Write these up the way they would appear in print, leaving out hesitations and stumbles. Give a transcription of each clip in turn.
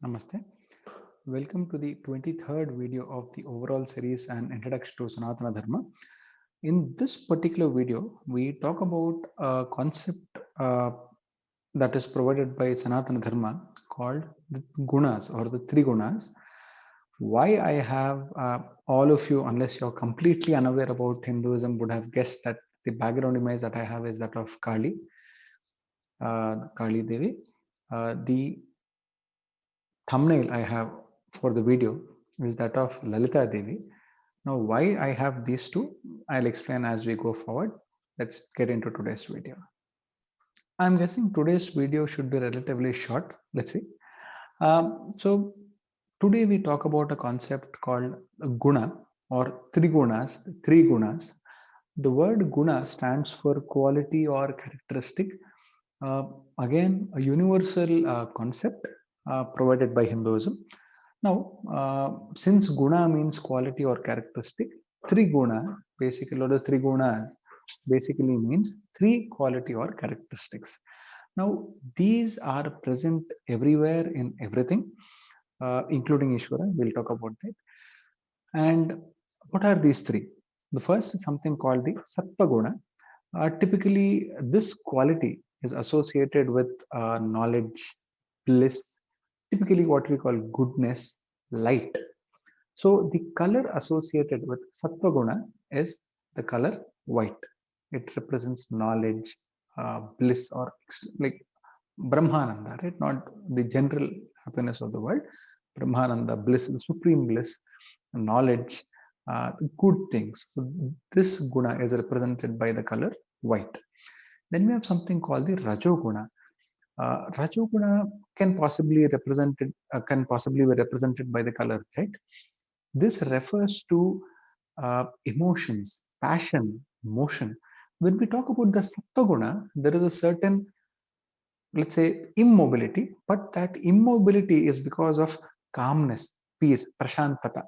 Namaste. Welcome to the 23rd video of the overall series and introduction to Sanatana Dharma. In this particular video, we talk about a concept that is provided by Sanatana Dharma called the gunas or the three gunas. Why I have all of you, unless you're completely unaware about Hinduism, would have guessed that the background image that I have is that of Kali Devi. The thumbnail I have for the video is that of Lalita Devi. Now, why I have these two, I'll explain as we go forward. Let's get into today's video. I'm guessing today's video should be relatively short. Let's see. So, today we talk about a concept called guna or trigunas, three gunas. The word guna stands for quality or characteristic. Uh, Again, a universal concept provided by Hinduism. Now, since guna means quality or characteristic, triguna basically, or the three gunas basically means three quality or characteristics. Now, these are present everywhere in everything, including Ishvara. We'll talk about that. And what are these three? The first is something called the Sattva Guna. Typically, this quality is associated with knowledge, bliss, typically what we call goodness, light. So the color associated with Sattva Guna is the color white. It represents knowledge, bliss, or like Brahmananda, right? Not the general happiness of the world. Brahmananda, bliss, the supreme bliss, knowledge, good things. So this guna is represented by the color white. Then we have something called the Rajoguna. Rajoguna can possibly be represented by the color red. This refers to emotions, passion, motion. When we talk about the Sattva Guna, there is a certain, let's say, immobility, but that immobility is because of calmness, peace, prashantata.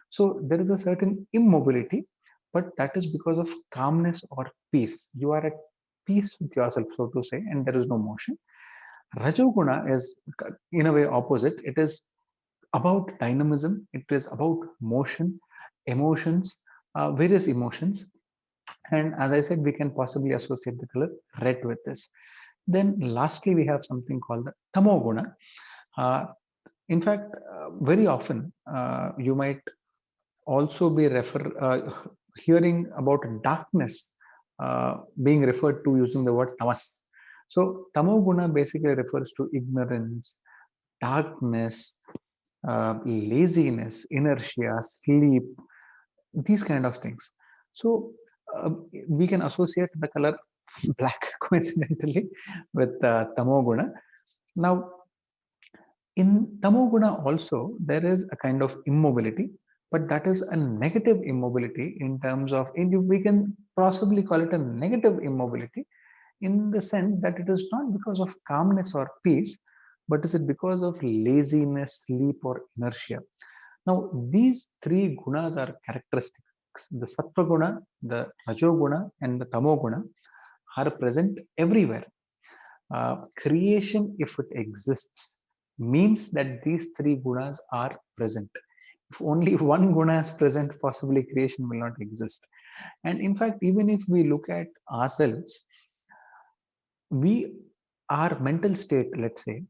So there is a certain immobility, but that is because of calmness or peace. You are at peace with yourself, so to say, and there is no motion. Rajoguna is in a way opposite. It is about dynamism, it is about motion, emotions, various emotions. And as I said, we can possibly associate the color red with this. Then lastly, we have something called the tamoguna. Uh, in fact, very often you might also be hearing about darkness being referred to using the word tamas. So tamoguna basically refers to ignorance, darkness, laziness, inertia, sleep, these kind of things. So uh, we can associate the color black coincidentally with tamoguna. Now, in tamoguna also there is a kind of immobility, but that is a negative immobility in terms of, we can possibly call it a negative immobility in the sense that it is not because of calmness or peace, but is it because of laziness, sleep, or inertia. Now, these three gunas are characteristics. The Sattva guna, the Rajo guna, and the Tamo guna are present everywhere. Creation, if it exists, means that these three gunas are present. If only one guna is present, possibly creation will not exist. And in fact, even if we look at ourselves, we, our mental state, let's say,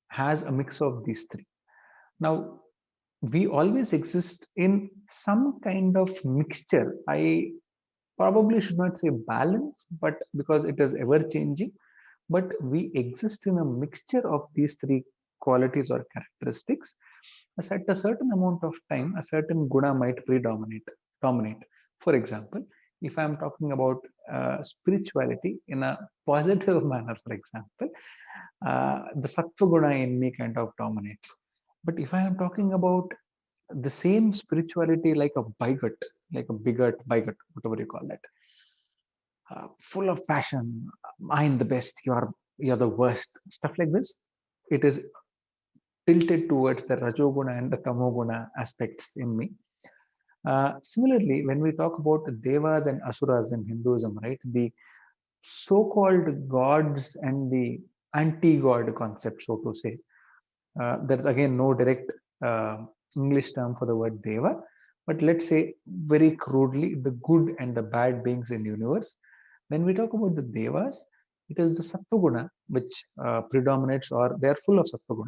has a mix of these three. Now, we always exist in some kind of mixture. I probably should not say balance, but because it is ever changing, but we exist in a mixture of these three qualities or characteristics. At a certain amount of time, a certain guna might dominate. For example, if I'm talking about spirituality in a positive manner, for example, the sattva guna in me kind of dominates. But if I am talking about the same spirituality like a bigot, like a bigot, whatever you call that, full of passion, I'm the best, you're the worst, stuff like this. It is tilted towards the rajoguna and the tamoguna aspects in me. Similarly, when we talk about the devas and asuras in Hinduism, right, the so-called gods and the anti-god concept, so to say, There's again no direct uh, English term for the word Deva, but let's say very crudely the good and the bad beings in the universe. When we talk about the Devas, it is the Sattva which predominates, or they are full of Sattva.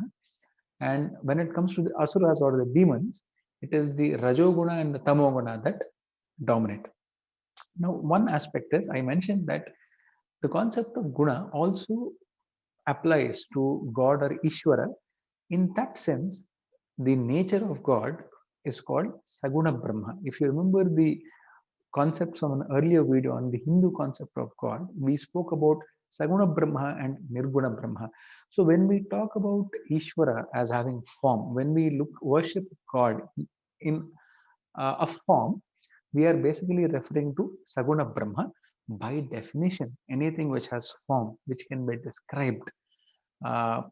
And when it comes to the Asuras or the demons, it is the Rajoguna and the Tamoguna that dominate. Now, one aspect is I mentioned that the concept of guna also applies to God or Ishvara. In that sense, the nature of God is called Saguna Brahma. If you remember the concepts from an earlier video on the Hindu concept of God, we spoke about Saguna Brahma and Nirguna Brahma. So when we talk about Ishvara as having form, when we look worship God in a form, we are basically referring to Saguna Brahma. By definition, anything which has form, which can be described, uh,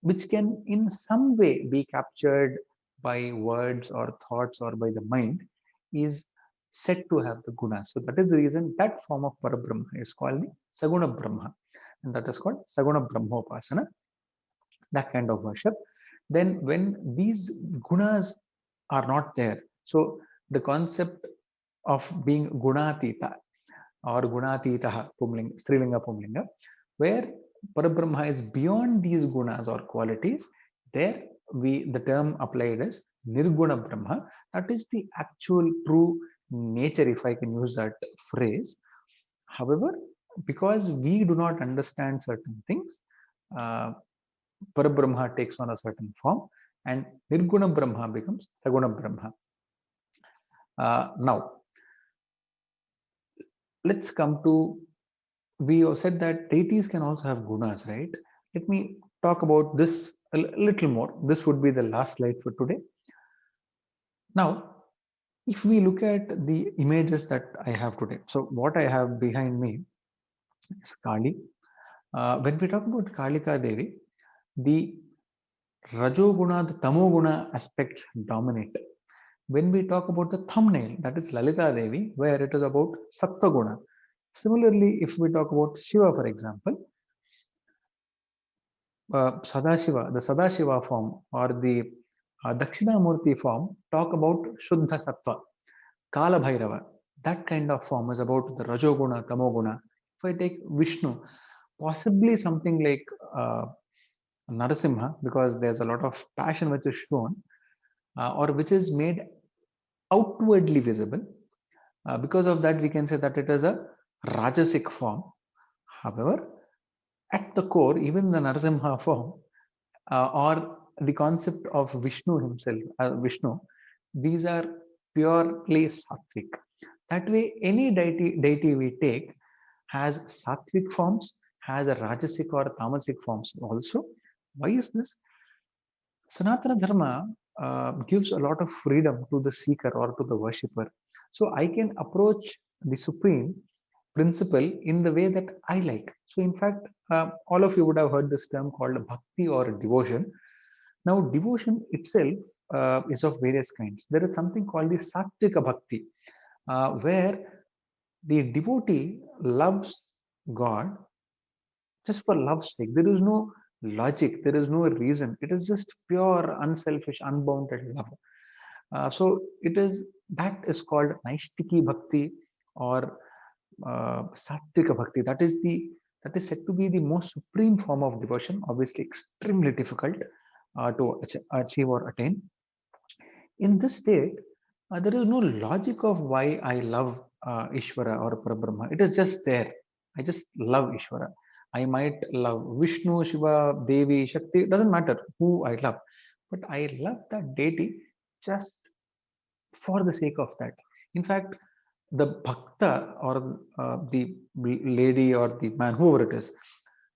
which can in some way be captured by words or thoughts or by the mind, is said to have the guna. So that is the reason that form of Parabrahma is called the Saguna Brahma, and that is called Saguna Brahmopasana, that kind of worship. Then when these gunas are not there, so the concept of being gunatita or gunatitaha, strilinga pumlinga, where Parabrahma is beyond these gunas or qualities, there the term applied is Nirguna Brahma. That is the actual true nature, if I can use that phrase. However, because we do not understand certain things, uh, Parabrahma takes on a certain form and Nirguna Brahma becomes Saguna Brahma. Now, let's come to, we said that deities can also have gunas, right? Let me talk about this a little more. This would be the last slide for today. Now, if we look at the images that I have today, so what I have behind me is Kali. When we talk about Kalika Devi, the Rajoguna, the Tamoguna aspects dominate. When we talk about the thumbnail, that is Lalita Devi, where it is about Sattva. Similarly, if we talk about Shiva, for example, Sadashiva, the Sadashiva form or the Dakshinamurti form talk about Shuddha Sattva, Kala Bhairava. That kind of form is about the Rajoguna, Tamoguna. If I take Vishnu, possibly something like Narasimha, because there's a lot of passion which is shown or which is made outwardly visible. Because of that, we can say that it is a Rajasic form. However, at the core, even the Narasimha form or the concept of Vishnu himself, Vishnu, these are purely sattvic. That way, any deity we take has sattvic forms, has a rajasic or tamasic forms also. Why is this? Sanatana Dharma gives a lot of freedom to the seeker or to the worshipper. So I can approach the supreme principle in the way that I like. So, in fact, all of you would have heard this term called bhakti or devotion. Now, devotion itself is of various kinds. There is something called the sattvika bhakti, where the devotee loves God just for love's sake. There is no logic, there is no reason. It is just pure, unselfish, unbounded love. So it is that is called Naishtiki Bhakti or Sattvika Bhakti. That is said to be the most supreme form of devotion. Obviously, extremely difficult to achieve or attain. In this state, there is no logic of why I love Ishvara or Parabrahma. It is just there. I just love Ishvara. I might love Vishnu, Shiva, Devi, Shakti. It doesn't matter who I love, but I love that deity just for the sake of that. In fact, the bhakta or the lady or the man, whoever it is,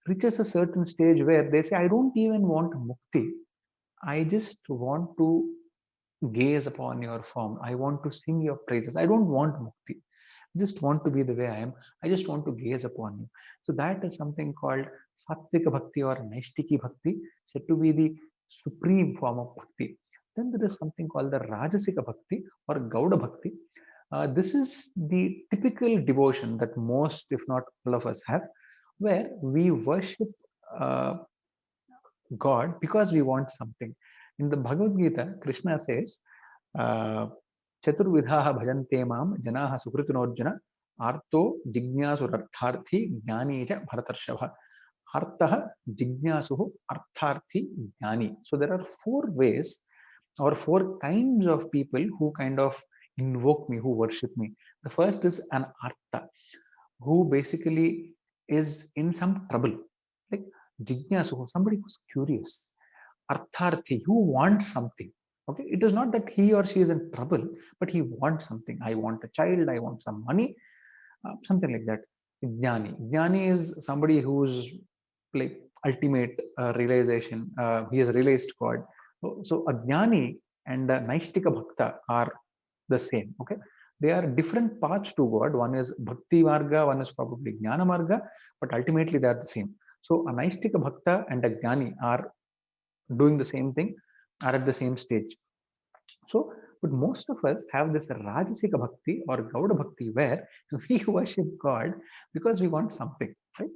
reaches a certain stage where they say, I don't even want mukti. I just want to gaze upon your form. I want to sing your praises. I don't want mukti. I just want to be the way I am. I just want to gaze upon you. So that is something called Sattvika Bhakti or Naishtiki Bhakti, said to be the supreme form of Bhakti. Then there is something called the Rajasika Bhakti or Gauda Bhakti. This is the typical devotion that most, if not all of us have, where we worship uh, God because we want something. In the Bhagavad Gita, Krishna says, uh, Chaturvidhaha bhajante mam janaha sukritunojjana arto jignasurartharthi jnani cha bharatarshabha. Artha jignasuhu artharthi jnani. So there are four ways or four kinds of people who kind of invoke me, who worship me. The first is an artha, who basically is in some trouble, like jignasu, somebody who's curious. Artharthi, who wants something. Okay, it is not that he or she is in trouble, but he wants something. I want a child, I want some money, something like that. Jnani is somebody who's like ultimate realization. He has realized God. So a jnani and a Naishtika Bhakta are the same. Okay, they are different paths to God. One is Bhakti Marga, one is probably Jnana Marga, but ultimately they are the same. So a Naishtika Bhakta and a Jnani are doing the same thing, are at the same stage. So, but most of us have this Rajasika Bhakti or Gauda Bhakti where we worship God because we want something, right?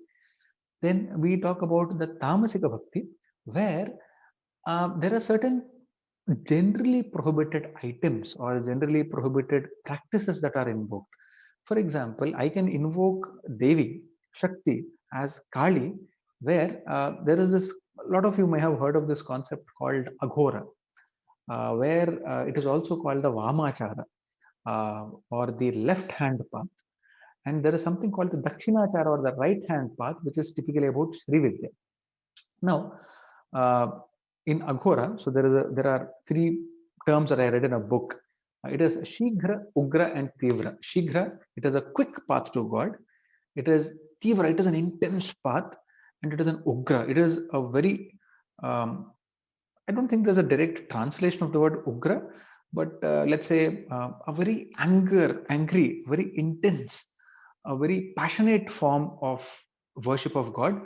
Then we talk about the Tamasika Bhakti where there are certain generally prohibited items or generally prohibited practices that are invoked. For example, I can invoke Devi, Shakti as Kali, where there is this, a lot of you may have heard of this concept called Aghora, where it is also called the Vamachara or the left hand path. And there is something called the Dakshinachara or the right hand path, which is typically about Sri Vidya. Now, in Aghora, so there are three terms that I read in a book. It is Shighra, Ugra, and Tivra. Shighra, it is a quick path to God. It is Tivra, it is an intense path. And it is an Ugra. It is a very, I don't think there's a direct translation of the word Ugra, but let's say a very angry, very intense, a very passionate form of worship of God.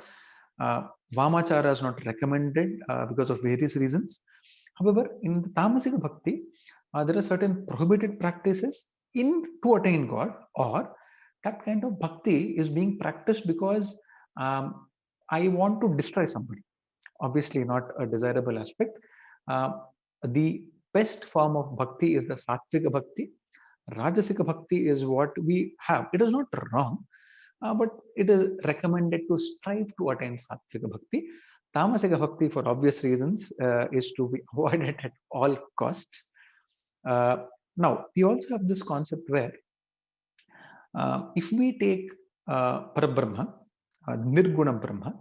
Uh, Vamachara is not recommended because of various reasons. However, in the Tamasika Bhakti, there are certain prohibited practices in to attain God, or that kind of bhakti is being practiced because I want to destroy somebody. Obviously, not a desirable aspect. Uh, the best form of bhakti is the Sattvika Bhakti. Rajasika Bhakti is what we have. It is not wrong, but it is recommended to strive to attain Sattvika Bhakti. Tamasika Bhakti, for obvious reasons, is to be avoided at all costs. Now, we also have this concept where if we take Parabrahma, Nirguna Brahma,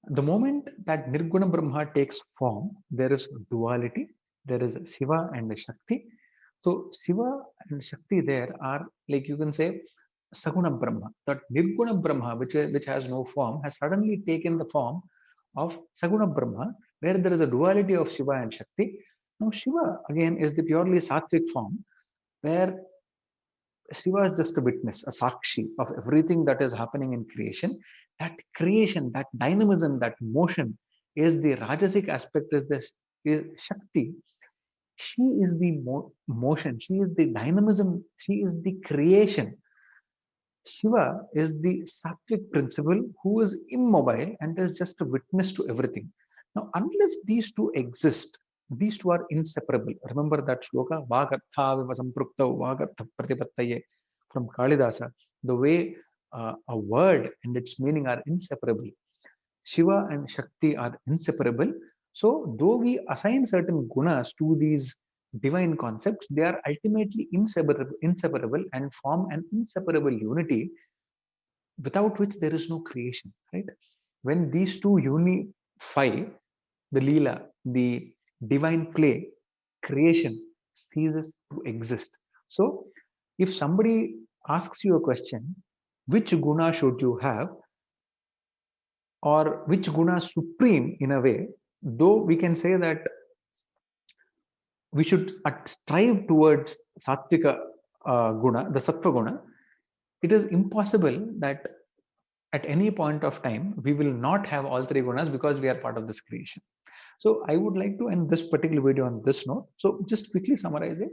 the moment that Nirguna Brahma takes form, there is duality, there is Shiva and Shakti. So Shiva and Shakti there are, like you can say, Saguna Brahma. That Nirguna Brahma, which has no form, has suddenly taken the form of Saguna Brahma, where there is a duality of Shiva and Shakti. Now Shiva again is the purely sattvic form, where Shiva is just a witness, a sakshi of everything that is happening in creation, that dynamism, that motion is the Rajasic aspect, is Shakti. She is the motion, she is the dynamism, she is the creation. Shiva is the sattvic principle who is immobile and is just a witness to everything. Now, unless these two exist, these two are inseparable. Remember that shloka, Vagartha Vivasamprukta Vagartha Pratipattaye from Kalidasa. The way a word and its meaning are inseparable. Shiva and Shakti are inseparable. So, though we assign certain gunas to these divine concepts, they are ultimately inseparable and form an inseparable unity without which there is no creation, right? When these two unify, the Leela, the divine play, creation ceases to exist. So, if somebody asks you a question, which guna should you have, or which guna supreme in a way, though we can say that we should strive towards sattvika guna, the sattva guna, it is impossible that at any point of time we will not have all three gunas because we are part of this creation. So I would like to end this particular video on this note. So just quickly summarizing,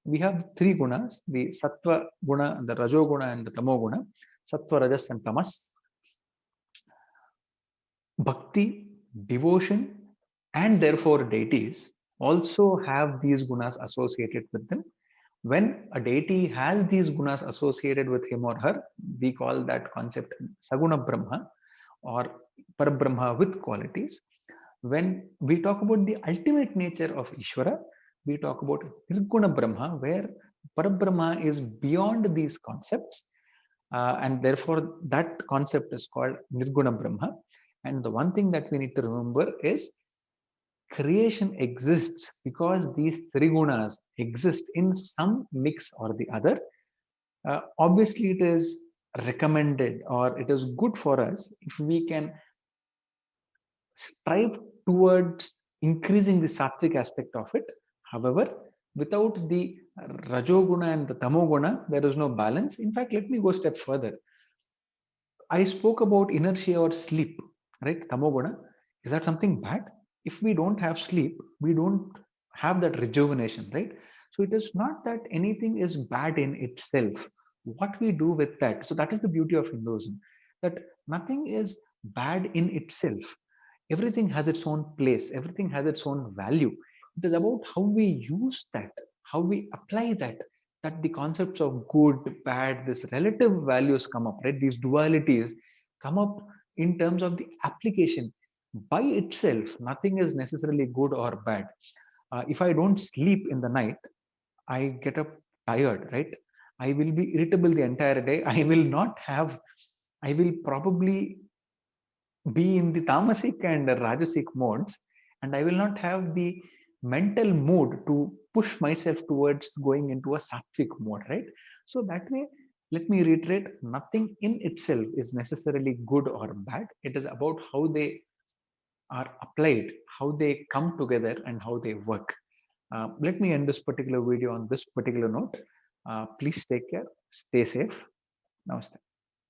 we have three gunas: the sattva guna, the rajo guna, and the tamo guna. Sattva, rajas, and tamas. Bhakti, devotion, and therefore deities also have these gunas associated with them. When a deity has these gunas associated with him or her, we call that concept Saguna Brahma or Parabrahma with qualities. When we talk about the ultimate nature of Ishvara, we talk about Nirguna Brahma, where Parabrahma is beyond these concepts, and therefore that concept is called Nirguna Brahma. And the one thing that we need to remember is creation exists because these three gunas exist in some mix or the other. Obviously, it is recommended or it is good for us if we can strive towards increasing the sattvic aspect of it. However, without the rajoguna and the tamoguna, there is no balance. In fact, let me go a step further. I spoke about inertia or sleep, right? Tamoguna. Is that something bad? If we don't have sleep, we don't have that rejuvenation, right? So it is not that anything is bad in itself. What we do with that, so that is the beauty of Hinduism, that nothing is bad in itself. Everything has its own place, everything has its own value. It is about how we use that, how we apply that, that the concepts of good, bad, this relative values come up, right? These dualities come up in terms of the application. By itself, nothing is necessarily good or bad. If I don't sleep in the night, I get up tired, right? I will be irritable the entire day. I will not have, I will probably be in the tamasic and rajasic modes, and I will not have the mental mood to push myself towards going into a sattvic mode, right? So that way, let me reiterate, nothing in itself is necessarily good or bad. It is about how they are applied, how they come together, and how they work. Let me end this particular video on this particular note. Please take care, stay safe. Namaste.